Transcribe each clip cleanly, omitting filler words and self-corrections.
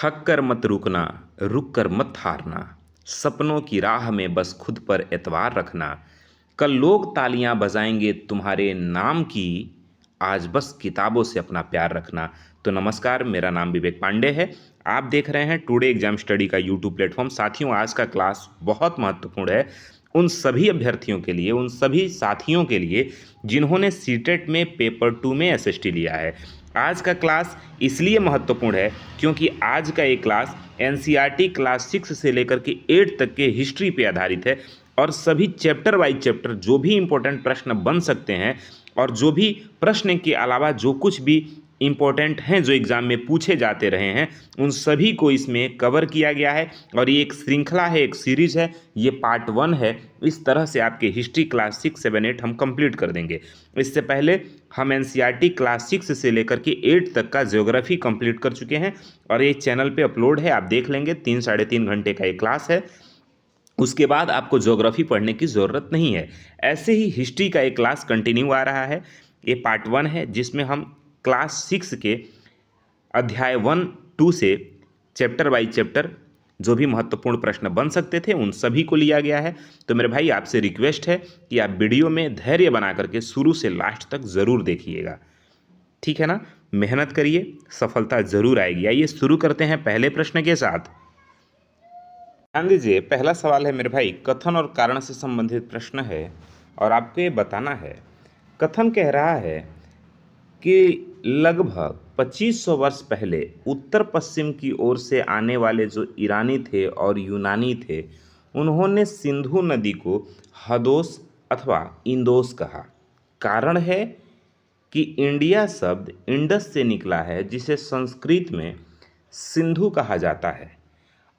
थक कर मत रुकना, रुक कर मत हारना, सपनों की राह में बस खुद पर एतबार रखना। कल लोग तालियां बजाएंगे तुम्हारे नाम की, आज बस किताबों से अपना प्यार रखना। तो नमस्कार, मेरा नाम विवेक पांडे है। आप देख रहे हैं टुडे एग्जाम स्टडी का यूट्यूब प्लेटफॉर्म। साथियों, आज का क्लास बहुत महत्वपूर्ण है उन सभी अभ्यर्थियों के लिए, उन सभी साथियों के लिए जिन्होंने सीटेट में पेपर 2 में एसएसटी लिया है। आज का क्लास इसलिए महत्वपूर्ण है क्योंकि आज का ये क्लास एनसीईआरटी क्लास 6 से लेकर के 8 तक के हिस्ट्री पे आधारित है और सभी चैप्टर वाइज चैप्टर जो भी इंपॉर्टेंट प्रश्न बन सकते हैं और जो भी प्रश्न के अलावा जो कुछ भी इम्पोर्टेंट हैं जो एग्ज़ाम में पूछे जाते रहे हैं उन सभी को इसमें कवर किया गया है। और ये एक श्रृंखला है, एक सीरीज है, ये पार्ट 1 है। इस तरह से आपके हिस्ट्री क्लास 6, 7, 8 हम कंप्लीट कर देंगे। इससे पहले हम एनसीईआरटी क्लास 6 से लेकर के 8 तक का ज्योग्राफी कंप्लीट कर चुके हैं और ये चैनल पे अपलोड है, आप देख लेंगे। 3-3.5 घंटे का ये क्लास है। उसके बाद आपको ज्योग्राफी पढ़ने की ज़रूरत नहीं है। ऐसे ही हिस्ट्री का एक क्लास कंटिन्यू आ रहा है। ये पार्ट 1 है जिसमें हम क्लास 6 के अध्याय 1, 2 से चैप्टर बाई चैप्टर जो भी महत्वपूर्ण प्रश्न बन सकते थे उन सभी को लिया गया है। तो मेरे भाई, आपसे रिक्वेस्ट है कि आप वीडियो में धैर्य बना करके शुरू से लास्ट तक ज़रूर देखिएगा, ठीक है ना। मेहनत करिए, सफलता ज़रूर आएगी। आइए शुरू करते हैं पहले प्रश्न के साथ। ध्यान दीजिए, पहला सवाल है मेरे भाई, कथन और कारण से संबंधित प्रश्न है और आपको ये बताना है। कथन कह रहा है कि लगभग 2500 वर्ष पहले उत्तर पश्चिम की ओर से आने वाले जो ईरानी थे और यूनानी थे उन्होंने सिंधु नदी को हदोस अथवा इंदोस कहा। कारण है कि इंडिया शब्द इंडस से निकला है जिसे संस्कृत में सिंधु कहा जाता है।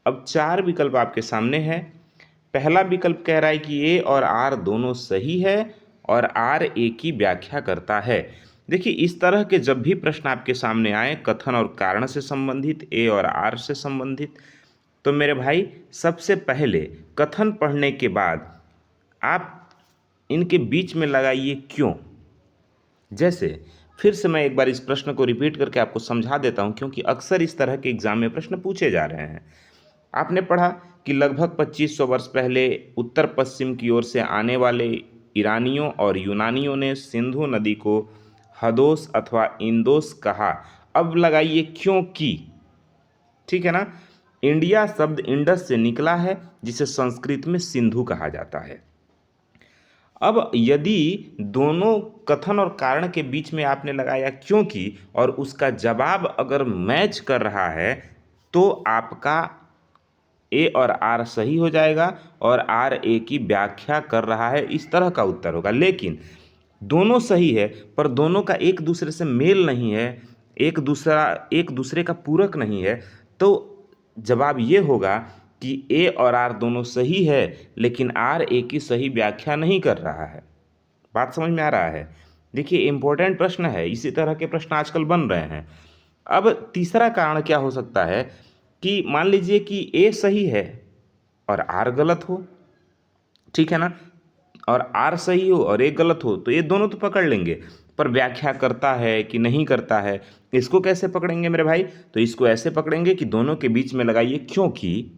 अब 4 विकल्प आपके सामने हैं। पहला विकल्प कह रहा है कि ए और आर दोनों सही है और आर ए की व्याख्या करता है। देखिए, इस तरह के जब भी प्रश्न आपके सामने आए कथन और कारण से संबंधित, ए और आर से संबंधित, तो मेरे भाई सबसे पहले कथन पढ़ने के बाद आप इनके बीच में लगाइए क्यों। जैसे फिर से मैं एक बार इस प्रश्न को रिपीट करके आपको समझा देता हूं क्योंकि अक्सर इस तरह के एग्जाम में प्रश्न पूछे जा रहे हैं। आपने पढ़ा कि लगभग 2500 वर्ष पहले उत्तर पश्चिम की ओर से आने वाले ईरानियों और यूनानियों ने सिंधु नदी को हदोस अथवा इंदोस कहा। अब लगाइए क्योंकि, ठीक है ना। इंडिया शब्द इंडस से निकला है जिसे संस्कृत में सिंधु कहा जाता है। अब यदि दोनों कथन और कारण के बीच में आपने लगाया क्योंकि और उसका जवाब अगर मैच कर रहा है तो आपका ए और आर सही हो जाएगा और आर ए की व्याख्या कर रहा है, इस तरह का उत्तर होगा। लेकिन दोनों सही है पर दोनों का एक दूसरे से मेल नहीं है, एक दूसरे का पूरक नहीं है, तो जवाब ये होगा कि ए और आर दोनों सही है लेकिन आर ए की सही व्याख्या नहीं कर रहा है। बात समझ में आ रहा है। देखिए, इंपॉर्टेंट प्रश्न है, इसी तरह के प्रश्न आजकल बन रहे हैं। अब तीसरा कारण क्या हो सकता है कि मान लीजिए कि ए सही है और आर गलत हो, ठीक है ना, और आर सही हो और ए गलत हो, तो ये दोनों तो पकड़ लेंगे, पर व्याख्या करता है कि नहीं करता है, इसको कैसे पकड़ेंगे मेरे भाई। तो इसको ऐसे पकड़ेंगे कि दोनों के बीच में लगाइए क्योंकि,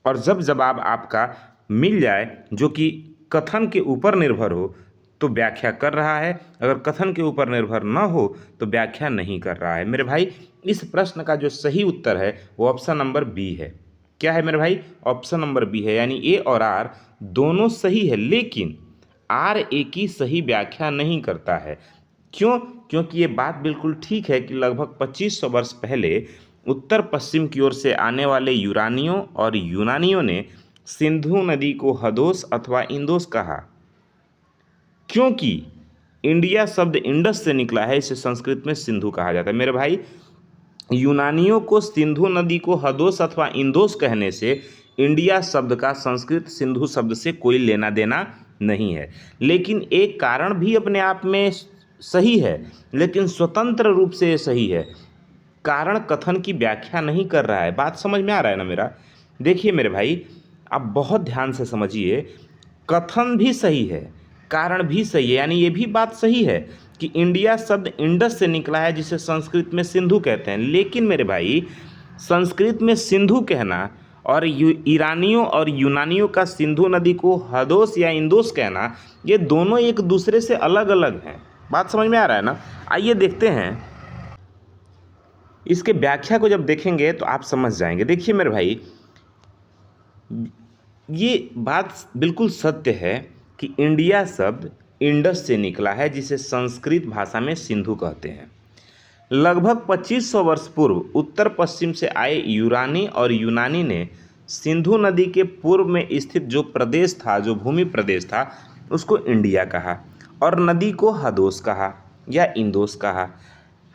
और जब जवाब आपका मिल जाए जो कि कथन के ऊपर निर्भर हो तो व्याख्या कर रहा है, अगर कथन के ऊपर निर्भर न हो तो व्याख्या नहीं कर रहा है। मेरे भाई, इस प्रश्न का जो सही उत्तर है वो ऑप्शन नंबर बी है। क्या है मेरे भाई? ऑप्शन नंबर बी है, यानी ए और आर दोनों सही है लेकिन आर ए की सही व्याख्या नहीं करता है। क्यों? क्योंकि ये बात बिल्कुल ठीक है कि लगभग 2500 वर्ष पहले उत्तर पश्चिम की ओर से आने वाले यूरानियों और यूनानियों ने सिंधु नदी को हदोस अथवा इंदोस कहा क्योंकि इंडिया शब्द इंडस से निकला है, इसे संस्कृत में सिंधु कहा जाता है। मेरे भाई, यूनानियों को सिंधु नदी को हदोस अथवा इंदोस कहने से इंडिया शब्द का संस्कृत सिंधु शब्द से कोई लेना देना नहीं है। लेकिन एक कारण भी अपने आप में सही है लेकिन स्वतंत्र रूप से सही है। कारण कथन की व्याख्या नहीं कर रहा है। बात समझ में आ रहा है ना मेरा? देखिए मेरे भाई, आप बहुत ध्यान से समझिए, कथन भी सही है, कारण भी सही है, यानी ये भी बात सही है कि इंडिया शब्द इंडस से निकला है जिसे संस्कृत में सिंधु कहते हैं। लेकिन मेरे भाई, संस्कृत में सिंधु कहना और ईरानियों और यूनानियों का सिंधु नदी को हदोस या इंदोस कहना, ये दोनों एक दूसरे से अलग अलग हैं। बात समझ में आ रहा है ना? आइए देखते हैं, इसके व्याख्या को जब देखेंगे तो आप समझ जाएंगे। देखिए मेरे भाई, ये बात बिल्कुल सत्य है कि इंडिया शब्द इंडस से निकला है, जिसे संस्कृत भाषा में सिंधु कहते हैं। लगभग 2500 वर्ष पूर्व उत्तर पश्चिम से आए यूरानी और यूनानी ने सिंधु नदी के पूर्व में स्थित जो प्रदेश था, जो भूमि प्रदेश था, उसको इंडिया कहा और नदी को हदोस कहा या इंदोस कहा।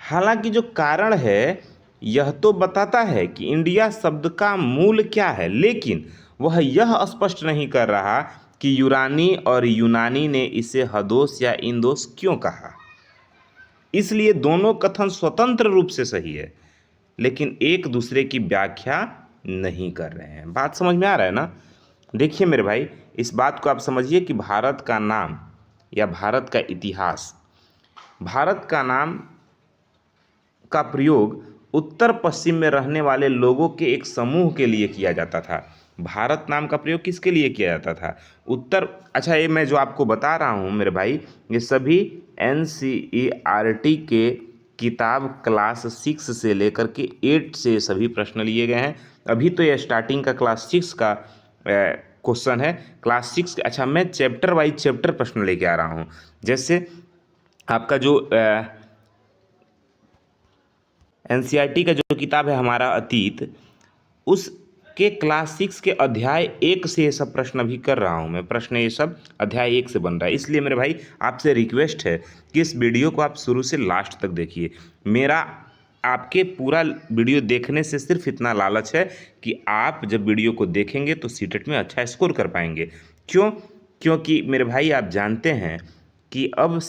हालांकि जो कारण है यह तो बताता है कि इंडिया शब्द का मूल क्या है, लेकिन वह यह स्पष्ट नहीं कर रहा कि यूरानी और यूनानी ने इसे हदोस या इंदोस क्यों कहा। इसलिए दोनों कथन स्वतंत्र रूप से सही है, लेकिन एक दूसरे की व्याख्या नहीं कर रहे हैं। बात समझ में आ रहा है ना? देखिए मेरे भाई, इस बात को आप समझिए कि भारत का नाम या भारत का इतिहास, भारत का नाम का प्रयोग उत्तर पश्चिम में रहने वाले लोगों के एक समूह के लिए किया जाता था। भारत नाम का प्रयोग किसके लिए किया जाता था? अच्छा, ये मैं जो आपको बता रहा हूँ मेरे भाई, ये सभी NCERT के किताब क्लास 6 से लेकर के 8 से सभी प्रश्न लिए गए हैं। अभी तो ये स्टार्टिंग का क्लास 6 का क्वेश्चन है। क्लास 6, अच्छा मैं चैप्टर वाइज चैप्टर प्रश्न लेके आ रहा हूँ। जैसे आपका जो NCERT का जो किताब है हमारा अतीत, उसके क्लास 6 के अध्याय 1 से ये सब प्रश्न अभी कर रहा हूँ मैं। प्रश्न ये सब अध्याय 1 से बन रहा है। इसलिए मेरे भाई आपसे रिक्वेस्ट है कि इस वीडियो को आप शुरू से लास्ट तक देखिए। मेरा आपके पूरा वीडियो देखने से सिर्फ इतना लालच है कि आप जब वीडियो को देखेंगे तो सीटेट में अच्छा स्कोर कर पाएंगे। क्योंकि मेरे भाई आप जानते हैं कि अब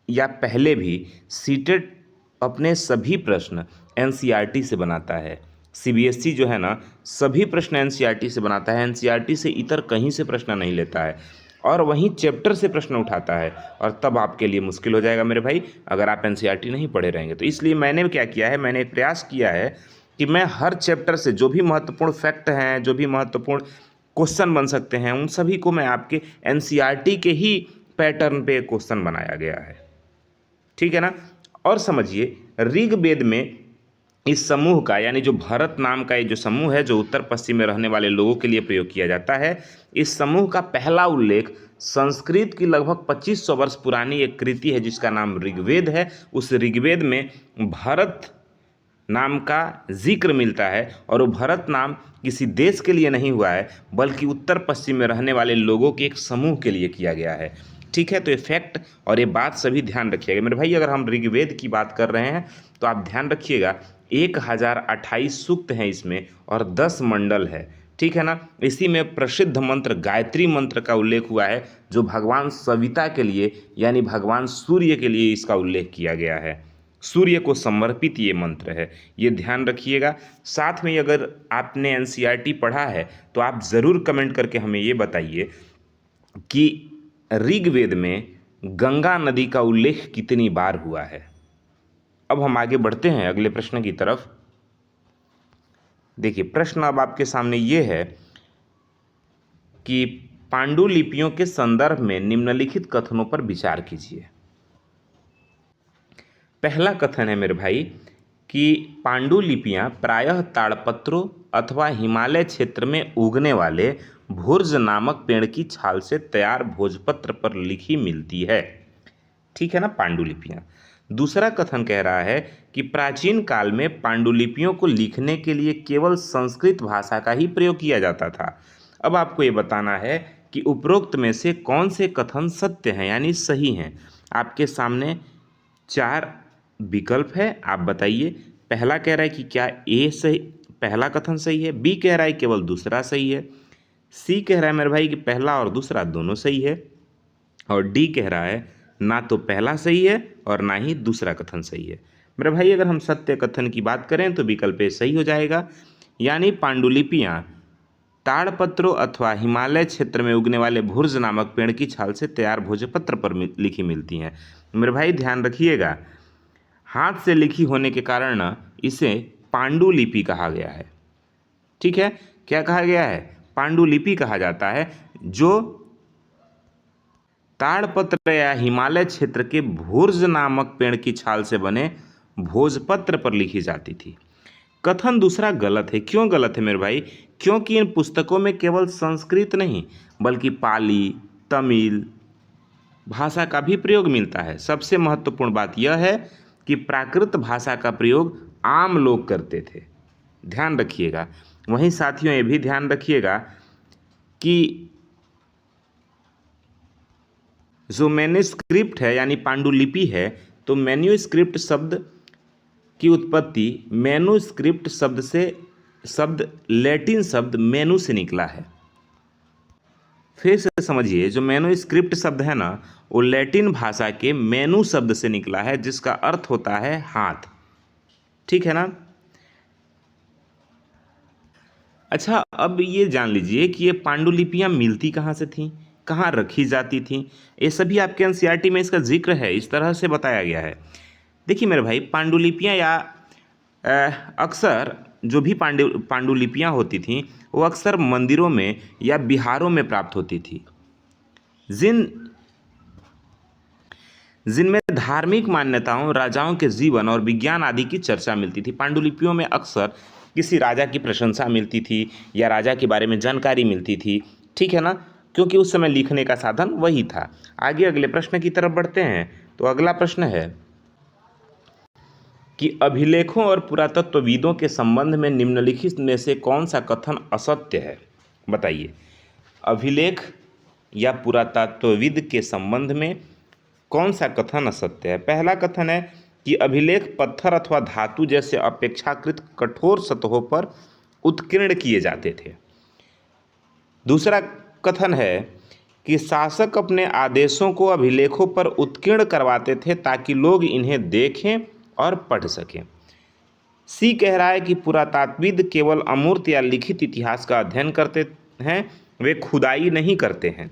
या पहले भी सीटेट अपने सभी प्रश्न NCERT से बनाता है। CBSE जो है ना, सभी प्रश्न NCERT से बनाता है। NCERT से इतर कहीं से प्रश्न नहीं लेता है और वहीं चैप्टर से प्रश्न उठाता है, और तब आपके लिए मुश्किल हो जाएगा मेरे भाई अगर आप NCERT नहीं पढ़े रहेंगे। तो इसलिए मैंने क्या किया है, मैंने एक प्रयास किया है कि मैं हर चैप्टर से जो भी महत्वपूर्ण फैक्ट हैं, जो भी महत्वपूर्ण क्वेश्चन बन सकते हैं, उन सभी को मैं आपके NCERT के ही पैटर्न पे क्वेश्चन बनाया गया है। ठीक है ना? और समझिए, ऋग्वेद में इस समूह का, यानी जो भरत नाम का ये जो समूह है, जो उत्तर पश्चिम में रहने वाले लोगों के लिए प्रयोग किया जाता है, इस समूह का पहला उल्लेख संस्कृत की लगभग 2500 वर्ष पुरानी एक कृति है जिसका नाम ऋग्वेद है। उस ऋग्वेद में भरत नाम का जिक्र मिलता है, और वो भरत नाम किसी देश के लिए नहीं हुआ है, बल्कि उत्तर पश्चिम में रहने वाले लोगों के एक समूह के लिए किया गया है। ठीक है? तो ये फैक्ट और ये बात सभी ध्यान रखिएगा मेरे भाई। अगर हम ऋग्वेद की बात कर रहे हैं तो आप ध्यान रखिएगा, 1028 सूक्त हैं इसमें और 10 मंडल है। ठीक है ना? इसी में प्रसिद्ध मंत्र गायत्री मंत्र का उल्लेख हुआ है, जो भगवान सविता के लिए, यानी भगवान सूर्य के लिए इसका उल्लेख किया गया है। सूर्य को समर्पित ये मंत्र है, ये ध्यान रखिएगा। साथ में अगर आपने NCERT पढ़ा है तो आप ज़रूर कमेंट करके हमें ये बताइए कि ऋग्वेद में गंगा नदी का उल्लेख कितनी बार हुआ है। अब हम आगे बढ़ते हैं अगले प्रश्न की तरफ। देखिए, प्रश्न अब आपके सामने ये है कि पांडुलिपियों के संदर्भ में निम्नलिखित कथनों पर विचार कीजिए। पहला कथन है मेरे भाई कि पांडुलिपियां प्रायः ताड़पत्रों अथवा हिमालय क्षेत्र में उगने वाले भुर्ज नामक पेड़ की छाल से तैयार भोजपत्र पर लिखी मिलती है। ठीक है ना? पांडुलिपियां। दूसरा कथन कह रहा है कि प्राचीन काल में पांडुलिपियों को लिखने के लिए केवल संस्कृत भाषा का ही प्रयोग किया जाता था। अब आपको ये बताना है कि उपरोक्त में से कौन से कथन सत्य हैं, यानी सही हैं। आपके सामने 4 विकल्प है, आप बताइए। पहला कह रहा है कि क्या ए सही, पहला कथन सही है, बी कह रहा है केवल दूसरा सही है, सी कह रहा है मेरे भाई कि पहला और दूसरा दोनों सही है, और डी कह रहा है ना तो पहला सही है और ना ही दूसरा कथन सही है। मेरे भाई अगर हम सत्य कथन की बात करें तो विकल्प ए सही हो जाएगा, यानी पांडुलिपियां ताड़पत्रों अथवा हिमालय क्षेत्र में उगने वाले भुर्ज नामक पेड़ की छाल से तैयार भोजपत्र पर लिखी मिलती हैं। मेरे भाई ध्यान रखिएगा, हाथ से लिखी होने के कारण इसे पांडुलिपि कहा गया है। ठीक है, क्या कहा गया है? पांडुलिपि कहा जाता है, जो ताड़पत्र या हिमालय क्षेत्र के भुर्ज नामक पेड़ की छाल से बने भोजपत्र पर लिखी जाती थी। कथन दूसरा गलत है। क्यों गलत है मेरे भाई? क्योंकि इन पुस्तकों में केवल संस्कृत नहीं बल्कि पाली, तमिल भाषा का भी प्रयोग मिलता है। सबसे महत्वपूर्ण बात यह है कि प्राकृत भाषा का प्रयोग आम लोग करते थे, ध्यान रखिएगा। वहीं साथियों ये भी ध्यान रखिएगा कि जो मैन्युस्क्रिप्ट है यानी पांडुलिपि है, तो मैन्युस्क्रिप्ट शब्द की उत्पत्ति मैन्युस्क्रिप्ट शब्द लैटिन शब्द मेनू से निकला है। फिर से समझिए, जो मैन्युस्क्रिप्ट शब्द है ना, वो लैटिन भाषा के मेनू शब्द से निकला है, जिसका अर्थ होता है हाथ। ठीक है ना? अच्छा, अब ये जान लीजिए कि ये पांडुलिपियाँ मिलती कहाँ से थीं, कहाँ रखी जाती थीं। ये सभी आपके एनसीईआरटी में इसका जिक्र है, इस तरह से बताया गया है। देखिए मेरे भाई, पांडुलिपियाँ या अक्सर जो भी पांडुलिपियाँ होती थीं वो अक्सर मंदिरों में या बिहारों में प्राप्त होती थी, जिनमें धार्मिक मान्यताओं, राजाओं के जीवन और विज्ञान आदि की चर्चा मिलती थी। पांडुलिपियों में अक्सर किसी राजा की प्रशंसा मिलती थी या राजा के बारे में जानकारी मिलती थी। ठीक है ना? क्योंकि उस समय लिखने का साधन वही था। आगे अगले प्रश्न की तरफ बढ़ते हैं। तो अगला प्रश्न है कि अभिलेखों और पुरातत्वविदों के संबंध में निम्नलिखित में से कौन सा कथन असत्य है? बताइए। अभिलेख या पुरातत्वविद के संबंध में कौन सा कथन असत्य है? पहला कथन है कि अभिलेख पत्थर अथवा धातु जैसे अपेक्षाकृत कठोर सतहों पर उत्कीर्ण किए जाते थे। दूसरा कथन है कि शासक अपने आदेशों को अभिलेखों पर उत्कीर्ण करवाते थे ताकि लोग इन्हें देखें और पढ़ सकें। सी कह रहा है कि पुरातत्वविद केवल अमूर्त या लिखित इतिहास का अध्ययन करते हैं, वे खुदाई नहीं करते हैं।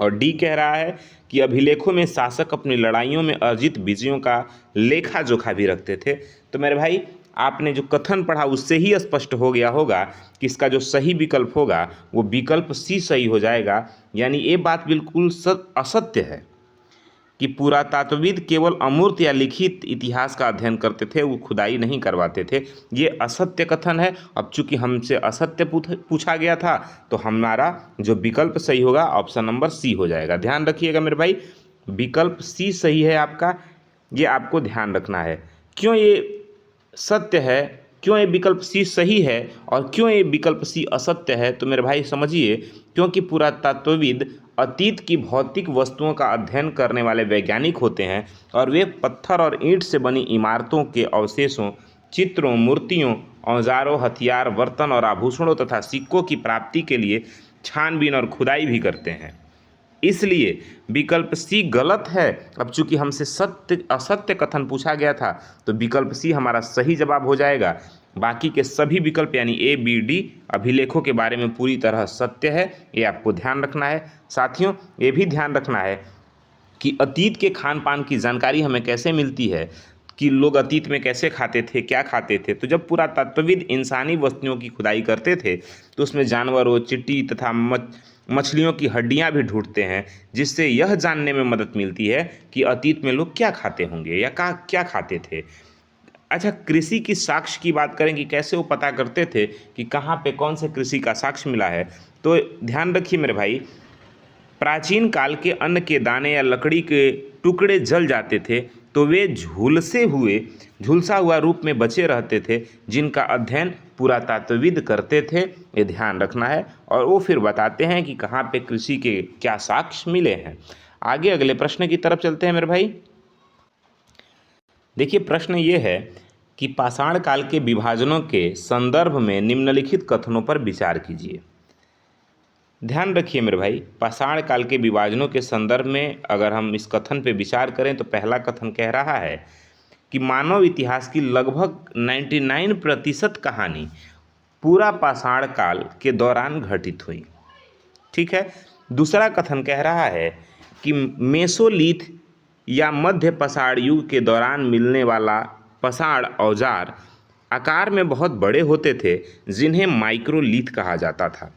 और डी कह रहा है कि अभिलेखों में शासक अपनी लड़ाइयों में अर्जित विजयों का लेखा जोखा भी रखते थे। तो मेरे भाई, आपने जो कथन पढ़ा उससे ही स्पष्ट हो गया होगा कि इसका जो सही विकल्प होगा वो विकल्प सी सही हो जाएगा। यानी ये बात बिल्कुल असत्य है कि पुरातत्वविद केवल अमूर्त या लिखित इतिहास का अध्ययन करते थे, वो खुदाई नहीं करवाते थे। ये असत्य कथन है। अब चूंकि हमसे असत्य पूछा गया था तो हमारा जो विकल्प सही होगा ऑप्शन नंबर सी हो जाएगा। ध्यान रखिएगा मेरे भाई, विकल्प सी सही है आपका, ये आपको ध्यान रखना है। क्यों ये सत्य है, क्यों ये विकल्प सी सही है और क्यों ये विकल्प सी असत्य है? तो मेरे भाई समझिए, क्योंकि पुरातत्वविद अतीत की भौतिक वस्तुओं का अध्ययन करने वाले वैज्ञानिक होते हैं और वे पत्थर और ईंट से बनी इमारतों के अवशेषों, चित्रों, मूर्तियों, औजारों, हथियार, बर्तन और आभूषणों तथा सिक्कों की प्राप्ति के लिए छानबीन और खुदाई भी करते हैं। इसलिए विकल्प सी गलत है। अब चूंकि हमसे असत्य कथन पूछा गया था तो विकल्प सी हमारा सही जवाब हो जाएगा। बाकी के सभी विकल्प यानी ए, बी, डी अभिलेखों के बारे में पूरी तरह सत्य है, ये आपको ध्यान रखना है। साथियों, ये भी ध्यान रखना है कि अतीत के खान पान की जानकारी हमें कैसे मिलती है, कि लोग अतीत में कैसे खाते थे, क्या खाते थे। तो जब पुरातत्वविद इंसानी वस्तुओं की खुदाई करते थे तो उसमें जानवरों, चींटी तथा मछलियों की हड्डियां भी ढूंढते हैं, जिससे यह जानने में मदद मिलती है कि अतीत में लोग क्या खाते होंगे या क्या खाते थे। अच्छा, कृषि की साक्ष्य की बात करें कि कैसे वो पता करते थे कि कहाँ पे कौन से कृषि का साक्ष्य मिला है, तो ध्यान रखिए मेरे भाई, प्राचीन काल के अन्न के दाने या लकड़ी के टुकड़े जल जाते थे तो वे झुलसा हुआ रूप में बचे रहते थे, जिनका अध्ययन पुरातत्वविद करते थे। ये ध्यान रखना है। और वो फिर बताते हैं कि कहाँ पे कृषि के क्या साक्ष्य मिले हैं। आगे अगले प्रश्न की तरफ चलते हैं मेरे भाई। देखिए, प्रश्न ये है कि पाषाण काल के विभाजनों के संदर्भ में निम्नलिखित कथनों पर विचार कीजिए। ध्यान रखिए मेरे भाई, पाषाण काल के विभाजनों के संदर्भ में अगर हम इस कथन पे विचार करें तो पहला कथन कह रहा है कि मानव इतिहास की लगभग 99% कहानी पूरा पाषाण काल के दौरान घटित हुई। ठीक है। दूसरा कथन कह रहा है कि मेसोलिथ या मध्य पाषाण युग के दौरान मिलने वाला पाषाण औजार आकार में बहुत बड़े होते थे, जिन्हें माइक्रोलिथ कहा जाता था।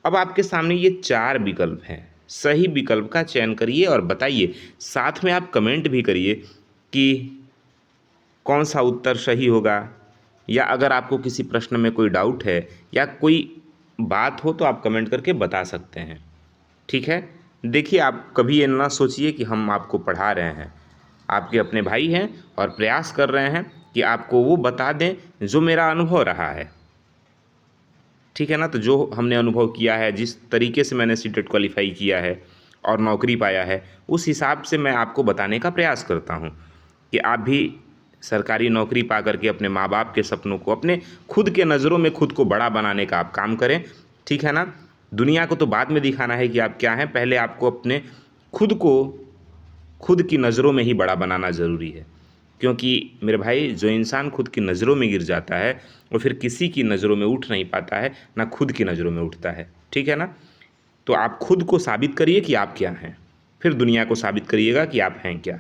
अब आपके सामने ये 4 विकल्प हैं। सही विकल्प का चयन करिए और बताइए। साथ में आप कमेंट भी करिए कि कौन सा उत्तर सही होगा, या अगर आपको किसी प्रश्न में कोई डाउट है या कोई बात हो तो आप कमेंट करके बता सकते हैं। ठीक है। देखिए, आप कभी ये ना सोचिए कि हम आपको पढ़ा रहे हैं। आपके अपने भाई हैं और प्रयास कर रहे हैं कि आपको वो बता दें जो मेरा अनुभव रहा है। ठीक है ना। तो जो हमने अनुभव किया है, जिस तरीके से मैंने सीटेट क्वालिफाई किया है और नौकरी पाया है, उस हिसाब से मैं आपको बताने का प्रयास करता हूँ कि आप भी सरकारी नौकरी पा करके अपने माँ बाप के सपनों को, अपने खुद के नज़रों में खुद को बड़ा बनाने का आप काम करें। ठीक है ना। दुनिया को तो बाद में दिखाना है कि आप क्या हैं, पहले आपको अपने खुद को खुद की नज़रों में ही बड़ा बनाना ज़रूरी है। क्योंकि मेरे भाई, जो इंसान खुद की नज़रों में गिर जाता है वो फिर किसी की नज़रों में उठ नहीं पाता है, ना खुद की नज़रों में उठता है। ठीक है ना। तो आप खुद को साबित करिए कि आप क्या हैं, फिर दुनिया को साबित करिएगा कि आप हैं क्या।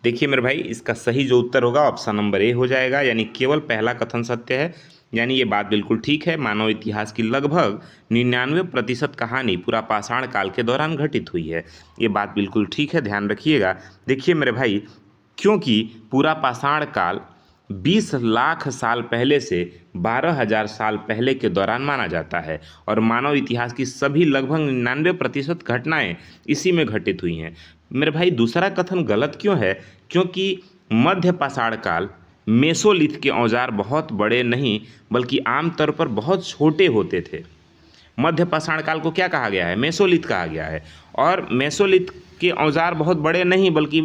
देखिए मेरे भाई, इसका सही जो उत्तर होगा ऑप्शन नंबर ए हो जाएगा, यानी केवल पहला कथन सत्य है। यानी ये बात बिल्कुल ठीक है। मानव इतिहास की लगभग 99% कहानी पूरा पाषाण काल के दौरान घटित हुई है। ये बात बिल्कुल ठीक है, ध्यान रखिएगा। देखिए मेरे भाई, क्योंकि पूरा पाषाण काल 20 लाख साल पहले से 12,000 साल पहले के दौरान माना जाता है, और मानव इतिहास की सभी लगभग 99% घटनाएं इसी में घटित हुई हैं। मेरे भाई, दूसरा कथन गलत क्यों है? क्योंकि मध्य पाषाण काल मेसोलिथ के औजार बहुत बड़े नहीं बल्कि आमतौर पर बहुत छोटे होते थे। मध्य पाषाण काल को क्या कहा गया है? मेसोलिथ कहा गया है। और मेसोलिथ के औजार बहुत बड़े नहीं बल्कि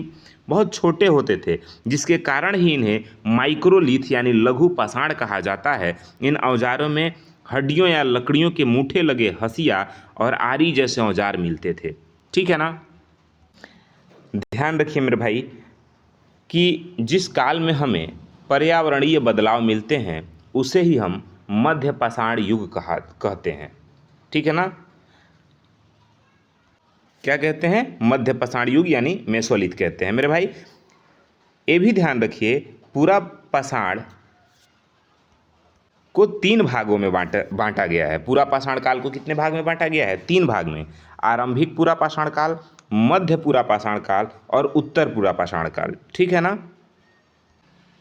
बहुत छोटे होते थे, जिसके कारण ही इन्हें माइक्रोलिथ यानी लघु पाषाण कहा जाता है। इन औजारों में हड्डियों या लकड़ियों के मूठे लगे हंसिया और आरी जैसे औजार मिलते थे। ठीक है ना। ध्यान रखिए मेरे भाई कि जिस काल में हमें पर्यावरणीय बदलाव मिलते हैं उसे ही हम मध्य पाषाण युग कहते हैं। ठीक है ना। क्या कहते हैं? मध्य पाषाण युग यानी मेसोलिथ कहते हैं। मेरे भाई, ये भी ध्यान रखिए, पूरा पाषाण को 3 भागों में बांटा गया है। पूरा पाषाण काल को कितने भाग में बांटा गया है? 3 भाग में। आरंभिक पूरा पाषाण काल, मध्य पूरा पाषाण काल और उत्तर पूरा पाषाण काल। ठीक है ना।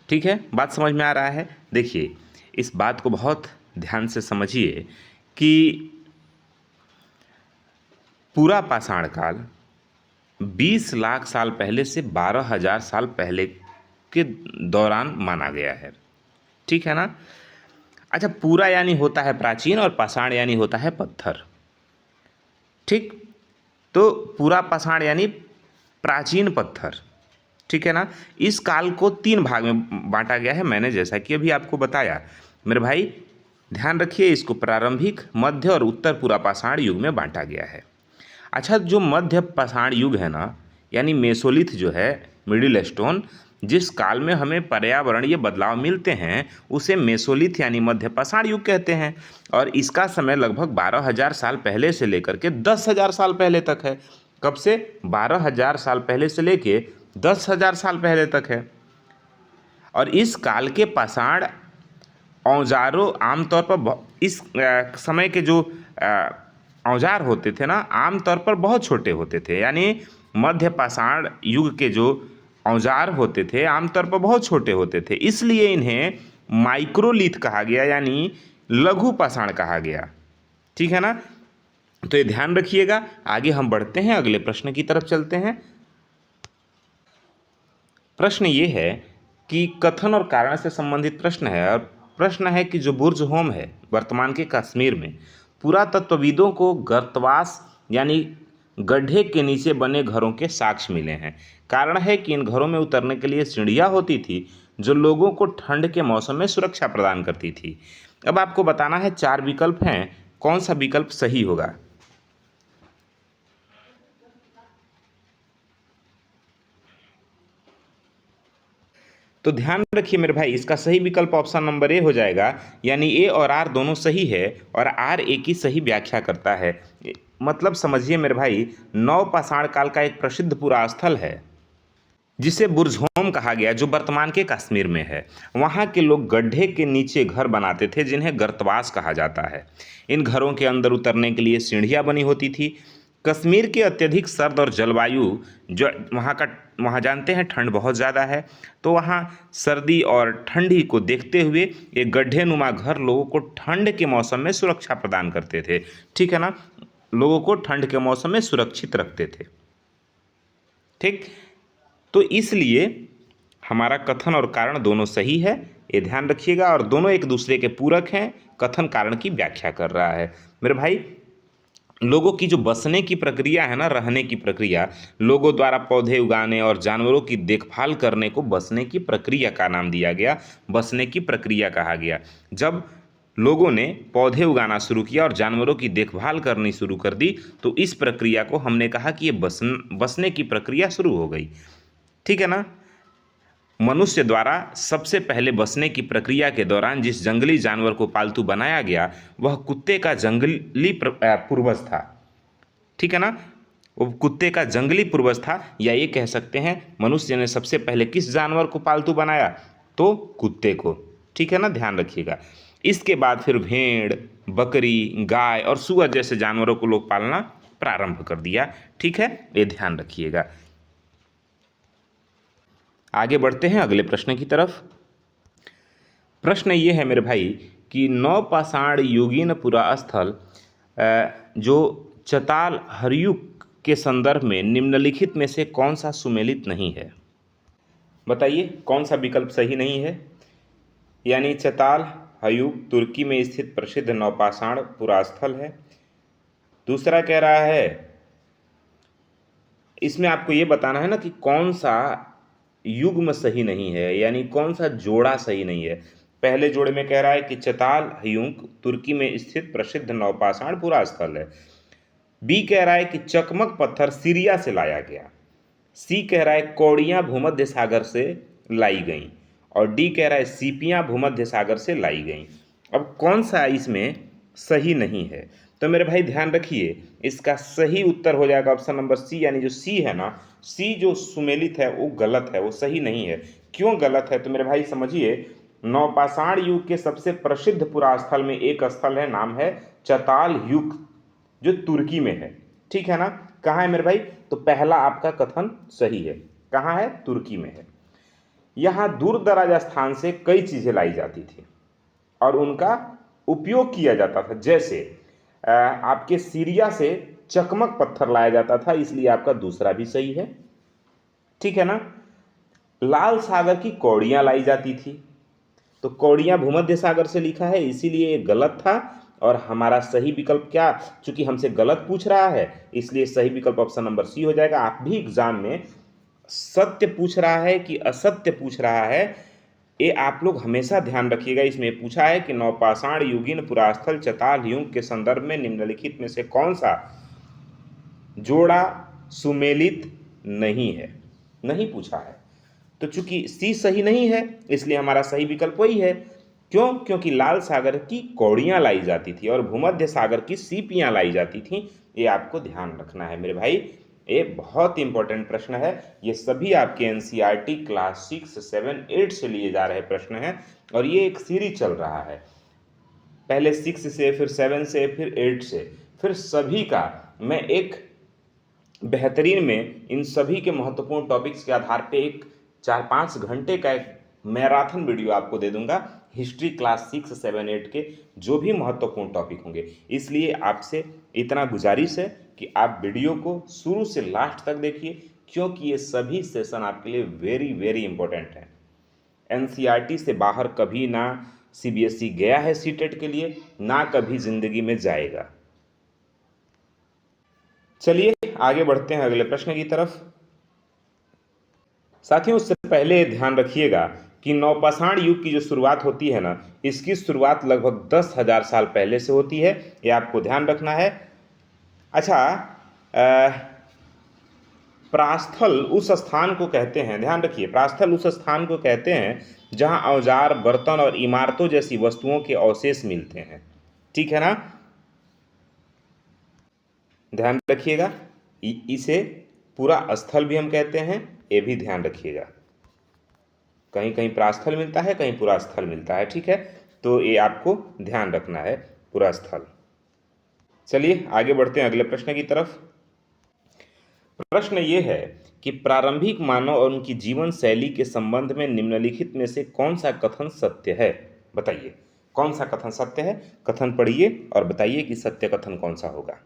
ठीक है, बात समझ में आ रहा है? देखिए, इस बात को बहुत ध्यान से समझिए कि पूरा पाषाण काल 20 लाख साल पहले से 12,000 साल पहले के दौरान माना गया है। ठीक है ना। अच्छा, पूरा यानी होता है प्राचीन और पाषाण यानी होता है पत्थर। ठीक। तो पूरा पाषाण यानी प्राचीन पत्थर। ठीक है ना। इस काल को 3 भाग में बांटा गया है, मैंने जैसा कि अभी आपको बताया। मेरे भाई, ध्यान रखिए, इसको प्रारंभिक, मध्य और उत्तर पूरा पाषाण युग में बांटा गया है। अच्छा, जो मध्य पाषाण युग है ना, यानी मेसोलिथ जो है, मिडिल स्टोन, जिस काल में हमें पर्यावरणीय बदलाव मिलते हैं उसे मेसोलिथ यानी मध्य पाषाण युग कहते हैं। और इसका समय लगभग 12,000 साल पहले से लेकर के 10,000 साल पहले तक है। कब से? 12,000 साल पहले से लेके 10,000 साल पहले तक है। और इस काल के पाषाण औजारों आमतौर पर इस समय के जो औजार होते थे ना, आमतौर पर बहुत छोटे होते थे। यानी मध्य पाषाण युग के जो औजार होते थे आमतौर पर बहुत छोटे होते थे, इसलिए इन्हें माइक्रोलिथ कहा गया, यानी लघु पाषाण कहा गया। ठीक है ना। तो ये ध्यान रखिएगा। आगे हम बढ़ते हैं, अगले प्रश्न की तरफ चलते हैं। प्रश्न ये है कि कथन और कारण से संबंधित प्रश्न है, और प्रश्न है कि जो बुर्ज होम है वर्तमान के कश्मीर में, पुरातत्वविदों को गर्तवास यानी गड्ढे के नीचे बने घरों के साक्ष्य मिले हैं। कारण है कि इन घरों में उतरने के लिए सीढ़ियाँ होती थी जो लोगों को ठंड के मौसम में सुरक्षा प्रदान करती थी। अब आपको बताना है 4 विकल्प हैं, कौन सा विकल्प सही होगा। तो ध्यान रखिए मेरे भाई, इसका सही विकल्प ऑप्शन नंबर ए हो जाएगा, यानी ए और आर दोनों सही है, और आर ए की सही व्याख्या करता है। मतलब समझिए मेरे भाई, नव पाषाण काल का एक प्रसिद्ध पुरा स्थल है जिसे बुर्ज़होम कहा गया, जो वर्तमान के कश्मीर में है। वहाँ के लोग गड्ढे के नीचे घर बनाते थे जिन्हें गर्तवास कहा जाता है। इन घरों के अंदर उतरने के लिए सीढ़ियाँ बनी होती थी। कश्मीर की अत्यधिक सर्द और जलवायु, जो वहाँ जानते हैं ठंड बहुत ज़्यादा है, तो वहाँ सर्दी और ठंडी को देखते हुए ये गड्ढे नुमा घर लोगों को ठंड के मौसम में सुरक्षा प्रदान करते थे। ठीक है ना, लोगों को ठंड के मौसम में सुरक्षित रखते थे। ठीक, तो इसलिए हमारा कथन और कारण दोनों सही है, ये ध्यान रखिएगा, और दोनों एक दूसरे के पूरक हैं। कथन कारण की व्याख्या कर रहा है। मेरे भाई, लोगों की जो बसने की प्रक्रिया है ना, रहने की प्रक्रिया, लोगों द्वारा पौधे उगाने और जानवरों की देखभाल करने को बसने की प्रक्रिया का नाम दिया गया, बसने की प्रक्रिया कहा गया। जब लोगों ने पौधे उगाना शुरू किया और जानवरों की देखभाल करनी शुरू कर दी, तो इस प्रक्रिया को हमने कहा कि ये बसने की प्रक्रिया शुरू हो गई। ठीक है ना। मनुष्य द्वारा सबसे पहले बसने की प्रक्रिया के दौरान जिस जंगली जानवर को पालतू बनाया गया, वह कुत्ते का जंगली पूर्वज था। ठीक है ना, वो कुत्ते का जंगली पूर्वज था, या ये कह सकते हैं मनुष्य ने सबसे पहले किस जानवर को पालतू बनाया, तो कुत्ते को। ठीक है ना, ध्यान रखिएगा। इसके बाद फिर भेड़, बकरी, गाय और सुअर जैसे जानवरों को लोग पालना प्रारंभ कर दिया। ठीक है, ये ध्यान रखिएगा। आगे बढ़ते हैं अगले प्रश्न की तरफ। प्रश्न ये है मेरे भाई कि नवपाषाण युगीनपुरा स्थल जो चताल हरयुग के संदर्भ में निम्नलिखित में से कौन सा सुमेलित नहीं है? बताइए कौन सा विकल्प सही नहीं है। यानी चताल हरयुग तुर्की में स्थित प्रसिद्ध नवपाषाण पुरास्थल है। दूसरा कह रहा है, इसमें आपको ये बताना है ना कि कौन सा युग्म सही नहीं है, यानी कौन सा जोड़ा सही नहीं है। पहले जोड़े में कह रहा है कि चताल हयुंक तुर्की में स्थित प्रसिद्ध नवपाषाण पुरास्थल है। बी कह रहा है कि चकमक पत्थर सीरिया से लाया गया। सी कह रहा है कौड़ियाँ भूमध्य सागर से लाई गईं। और डी कह रहा है सीपियाँ भूमध्य सागर से लाई गईं। अब कौन सा इसमें सही नहीं है? तो मेरे भाई ध्यान रखिए, इसका सही उत्तर हो जाएगा ऑप्शन नंबर सी, यानी जो सी है ना, सी जो सुमेलित है वो गलत है, वो सही नहीं है। क्यों गलत है? तो मेरे भाई समझिए, नवपाषाण युग के सबसे प्रसिद्ध पुरास्थल में एक स्थल है, नाम है चताल युग, जो तुर्की में है। ठीक है ना। कहाँ है मेरे भाई? तो पहला आपका कथन सही है। कहाँ है? तुर्की में है। यहाँ दूर दराज स्थान से कई चीजें लाई जाती थी और उनका उपयोग किया जाता था। जैसे आपके सीरिया से चकमक पत्थर लाया जाता था, इसलिए आपका दूसरा भी सही है। ठीक है ना। लाल सागर की कौड़ियां लाई जाती थी, तो कौड़ियां भूमध्य सागर से लिखा है, इसीलिए ये गलत था। और हमारा सही विकल्प क्या, चूंकि हमसे गलत पूछ रहा है इसलिए सही विकल्प ऑप्शन नंबर सी हो जाएगा। आप भी एग्जाम में सत्य पूछ रहा है कि असत्य पूछ रहा है, ये आप लोग हमेशा ध्यान रखिएगा। इसमें पूछा है कि नवपाषाण युगीन पुरास्थल चताल युग के संदर्भ में निम्नलिखित में से कौन सा जोड़ा सुमेलित नहीं है, नहीं पूछा है। तो चूंकि सी सही नहीं है इसलिए हमारा सही विकल्प वही है। क्यों? क्योंकि लाल सागर की कौड़ियां लाई जाती थी और भूमध्य सागर की सीपियां लाई जाती थी। ये आपको ध्यान रखना है मेरे भाई, ये बहुत इंपॉर्टेंट प्रश्न है। ये सभी आपके एनसीईआरटी क्लास 6, 7, 8 से लिए जा रहे प्रश्न हैं और ये एक सीरीज चल रहा है। पहले 6 से, फिर 7 से, फिर 8 से, फिर सभी का मैं एक बेहतरीन में इन सभी के महत्वपूर्ण टॉपिक्स के आधार पे एक 4-5 घंटे का एक मैराथन वीडियो आपको दे दूंगा, हिस्ट्री क्लास 6, 7, 8 के जो भी महत्वपूर्ण टॉपिक होंगे। इसलिए आपसे इतना गुजारिश है कि आप वीडियो को शुरू से लास्ट तक देखिए, क्योंकि ये सभी सेशन आपके लिए वेरी वेरी इंपॉर्टेंट है। एनसीईआरटी से बाहर कभी ना सीबीएसई गया है सीटेट के लिए, ना कभी जिंदगी में जाएगा। चलिए आगे बढ़ते हैं अगले प्रश्न की तरफ। साथियों, उससे पहले ध्यान रखिएगा कि नवपाषाण युग की जो शुरुआत होती है ना, इसकी शुरुआत लगभग 10,000 साल पहले से होती है, ये आपको ध्यान रखना है। अच्छा, प्रास्थल उस स्थान को कहते हैं, ध्यान रखिए, प्रास्थल उस स्थान को कहते हैं जहां औजार, बर्तन और इमारतों जैसी वस्तुओं के अवशेष मिलते हैं। ठीक है ना, ध्यान रखिएगा। इसे पूरा स्थल भी हम कहते हैं ये भी ध्यान रखिएगा। कहीं कहीं प्रास्थल मिलता है, कहीं पुरास्थल मिलता है, ठीक है, तो ये आपको ध्यान रखना है, पुरास्थल। चलिए आगे बढ़ते हैं अगले प्रश्न की तरफ। प्रश्न ये है कि प्रारंभिक मानव और उनकी जीवन शैली के संबंध में निम्नलिखित में से कौन सा कथन सत्य है? बताइए कौन सा कथन सत्य है। कथन पढ़िए और बताइए कि सत्य कथन कौन सा होगा।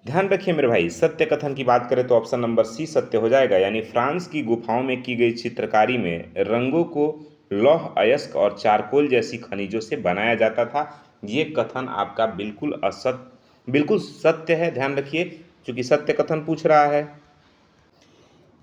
ध्यान रखिए मेरे भाई, सत्य कथन की बात करें तो ऑप्शन नंबर सी सत्य हो जाएगा, यानी फ्रांस की गुफाओं में की गई चित्रकारी में रंगों को लौह अयस्क और चारकोल जैसी खनिजों से बनाया जाता था। ये कथन आपका बिल्कुल सत्य है। ध्यान रखिए, क्योंकि सत्य कथन पूछ रहा है।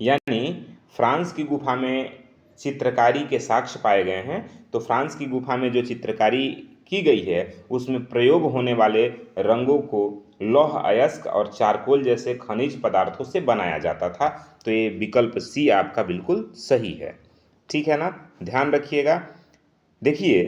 यानी फ्रांस की गुफा में चित्रकारी के साक्ष्य पाए गए हैं, तो फ्रांस की गुफा में जो चित्रकारी की गई है उसमें प्रयोग होने वाले रंगों को लौह अयस्क और चारकोल जैसे खनिज पदार्थों से बनाया जाता था। तो ये विकल्प सी आपका बिल्कुल सही है, ठीक है ना। ध्यान रखिएगा। देखिए,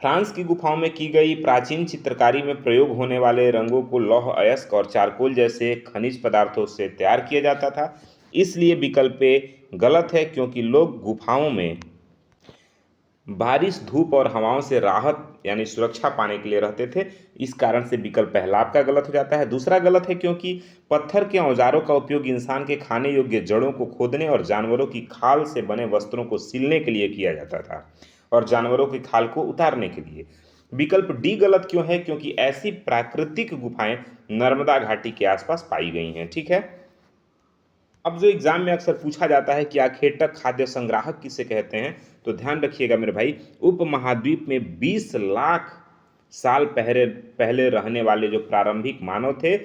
फ्रांस की गुफाओं में की गई प्राचीन चित्रकारी में प्रयोग होने वाले रंगों को लौह अयस्क और चारकोल जैसे खनिज पदार्थों से तैयार किया जाता था, इसलिए विकल्प ए गलत है, क्योंकि लोग गुफाओं में बारिश, धूप और हवाओं से राहत यानी सुरक्षा पाने के लिए रहते थे। इस कारण से विकल्प पहला आपका गलत हो जाता है। दूसरा गलत है क्योंकि पत्थर के औजारों का उपयोग इंसान के खाने योग्य जड़ों को खोदने और जानवरों की खाल से बने वस्त्रों को सिलने के लिए किया जाता था और जानवरों की खाल को उतारने के लिए। विकल्प डी गलत क्यों है? क्योंकि ऐसी प्राकृतिक गुफाएं नर्मदा घाटी के आसपास पाई गई हैं, ठीक है। अब जो एग्जाम में अक्सर पूछा जाता है कि आखेटक खाद्य संग्राहक किसे कहते हैं, तो ध्यान रखिएगा मेरे भाई, उपमहाद्वीप में 20 लाख साल पहले पहले रहने वाले जो प्रारंभिक मानव थे,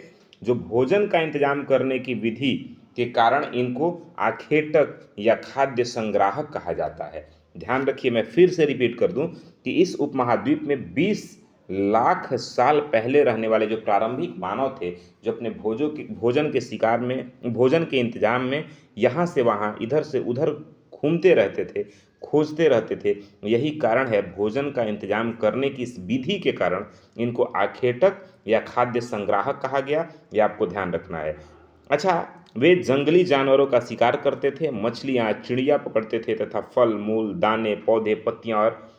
जो भोजन का इंतजाम करने की विधि के कारण इनको आखेटक या खाद्य संग्राहक कहा जाता है। ध्यान रखिए, मैं फिर से रिपीट कर दूं कि इस उपमहाद्वीप में 20 लाख साल पहले रहने वाले जो प्रारंभिक मानव थे, जो अपने भोजन के शिकार में, भोजन के इंतजाम में यहाँ से वहाँ, इधर से उधर घूमते रहते थे, खोजते रहते थे। यही कारण है, भोजन का इंतजाम करने की इस विधि के कारण इनको आखेटक या खाद्य संग्राहक कहा गया। ये आपको ध्यान रखना है। अच्छा, वे जंगली जानवरों का शिकार करते थे, मछलियाँ, चिड़िया पकड़ते थे तथा फल मूल, दाने, पौधे, पत्तियाँ और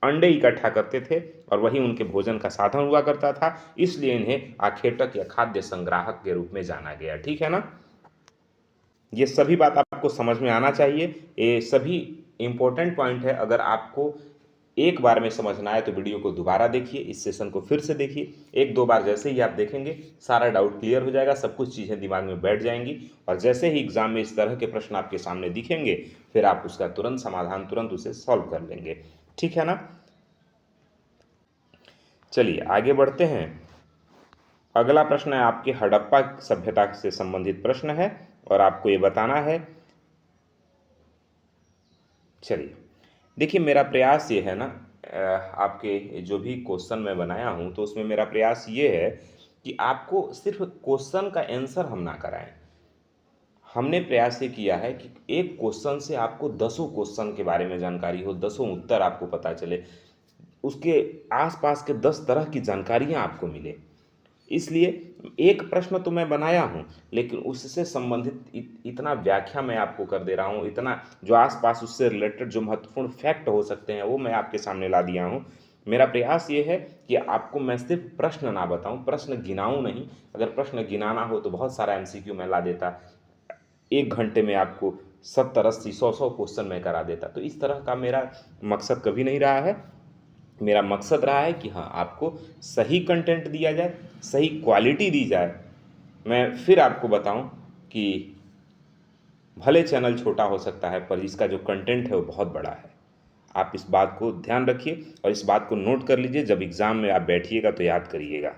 अंडे इकट्ठा करते थे और वही उनके भोजन का साधन हुआ करता था। इसलिए इन्हें आखेटक या खाद्य संग्राहक के रूप में जाना गया, ठीक है ना। ये सभी बात आपको समझ में आना चाहिए। ये सभी इंपॉर्टेंट पॉइंट है। अगर आपको एक बार में समझना है तो वीडियो को दोबारा देखिए, इस सेशन को फिर से देखिए। एक दो बार जैसे ही आप देखेंगे सारा डाउट क्लियर हो जाएगा, सब कुछ चीज़ें दिमाग में बैठ जाएंगी और जैसे ही एग्जाम में इस तरह के प्रश्न आपके सामने दिखेंगे फिर आप उसका तुरंत समाधान, तुरंत उसे सॉल्व कर लेंगे, ठीक है ना। चलिए आगे बढ़ते हैं। अगला प्रश्न है आपके हड़प्पा सभ्यता से संबंधित प्रश्न है और आपको ये बताना है। चलिए देखिए, मेरा प्रयास ये है ना, आपके जो भी क्वेश्चन मैं बनाया हूँ तो उसमें मेरा प्रयास ये है कि आपको सिर्फ क्वेश्चन का आंसर हम ना कराएं। हमने प्रयास ये किया है कि एक क्वेश्चन से आपको 10 क्वेश्चन के बारे में जानकारी हो, 10 उत्तर आपको पता चले, उसके आसपास के 10 तरह की जानकारियाँ आपको मिले। इसलिए एक प्रश्न तो मैं बनाया हूँ, लेकिन उससे संबंधित इतना व्याख्या मैं आपको कर दे रहा हूँ, इतना जो आसपास उससे रिलेटेड जो महत्वपूर्ण फैक्ट हो सकते हैं वो मैं आपके सामने ला दिया हूँ। मेरा प्रयास ये है कि आपको मैं सिर्फ प्रश्न ना बताऊँ, प्रश्न गिनाऊँ नहीं। अगर प्रश्न गिनाना हो तो बहुत सारा MCQ मैं ला देता, 1 घंटे में आपको 70, 80, 100 क्वेश्चन मैं करा देता। तो इस तरह का मेरा मकसद कभी नहीं रहा है। मेरा मकसद रहा है कि हाँ, आपको सही कंटेंट दिया जाए, सही क्वालिटी दी जाए। मैं फिर आपको बताऊं कि भले चैनल छोटा हो सकता है पर इसका जो कंटेंट है वो बहुत बड़ा है। आप इस बात को ध्यान रखिए और इस बात को नोट कर लीजिए, जब एग्ज़ाम में आप बैठिएगा तो याद करिएगा।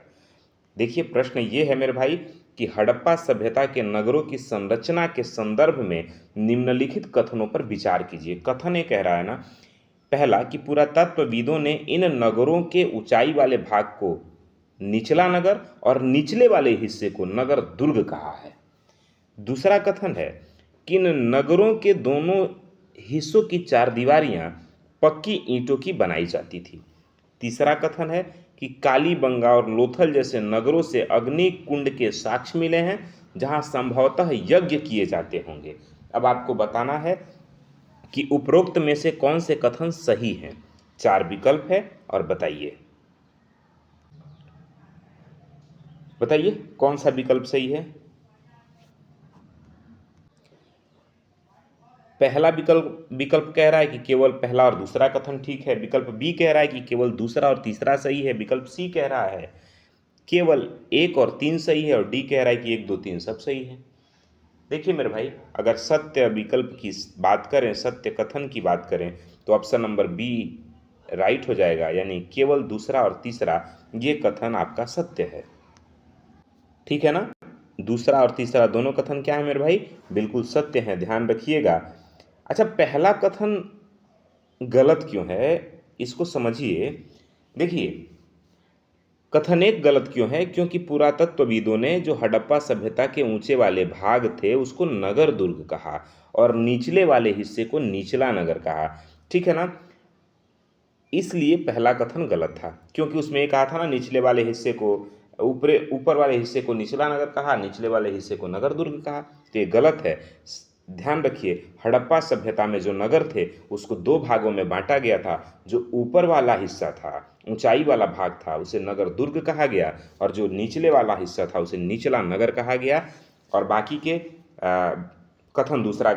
देखिए प्रश्न ये है मेरे भाई कि हड़प्पा सभ्यता के नगरों की संरचना के संदर्भ में निम्नलिखित कथनों पर विचार कीजिए। कथन ये कह रहा है ना, पहला कि पुरातत्वविदों ने इन नगरों के ऊंचाई वाले भाग को निचला नगर और निचले वाले हिस्से को नगर दुर्ग कहा है। दूसरा कथन है कि इन नगरों के दोनों हिस्सों की चारदीवारियां पक्की ईंटों की बनाई जाती थी। तीसरा कथन है कि कालीबंगा और लोथल जैसे नगरों से अग्नि कुंड के साक्ष्य मिले हैं जहां संभवतः यज्ञ किए जाते होंगे। अब आपको बताना है कि उपरोक्त में से कौन से कथन सही हैं। 4 विकल्प है और बताइए कौन सा विकल्प सही है। पहला विकल्प कह रहा है कि केवल पहला और दूसरा कथन ठीक है। विकल्प बी कह रहा है कि केवल दूसरा और तीसरा सही है। विकल्प सी कह रहा है केवल 1 और 3 सही है, और डी कह रहा है कि 1 2 3 सब सही है। देखिए मेरे भाई, अगर सत्य विकल्प की बात करें, सत्य कथन की बात करें, तो ऑप्शन नंबर बी राइट हो जाएगा, यानी केवल दूसरा और तीसरा ये कथन आपका सत्य है। ठीक है ना। दूसरा और तीसरा दोनों कथन क्या है मेरे भाई, बिल्कुल सत्य है, ध्यान रखिएगा। अच्छा, पहला कथन गलत क्यों है इसको समझिए। देखिए, कथन एक गलत क्यों है, क्योंकि पुरातत्वविदों ने जो हड़प्पा सभ्यता के ऊंचे वाले भाग थे उसको नगर दुर्ग कहा और निचले वाले हिस्से को निचला नगर कहा। ठीक है ना। इसलिए पहला कथन गलत था, क्योंकि उसमें ये कहा था ना, निचले वाले हिस्से को ऊपर वाले हिस्से को निचला नगर कहा, निचले वाले हिस्से को नगर दुर्ग कहा, तो ये गलत है। ध्यान रखिए, हड़प्पा सभ्यता में जो नगर थे उसको 2 भागों में बांटा गया था। जो ऊपर वाला हिस्सा था, ऊंचाई वाला भाग था, उसे नगर दुर्ग कहा गया, और जो निचले वाला हिस्सा था उसे निचला नगर कहा गया। और बाकी के कथन दूसरा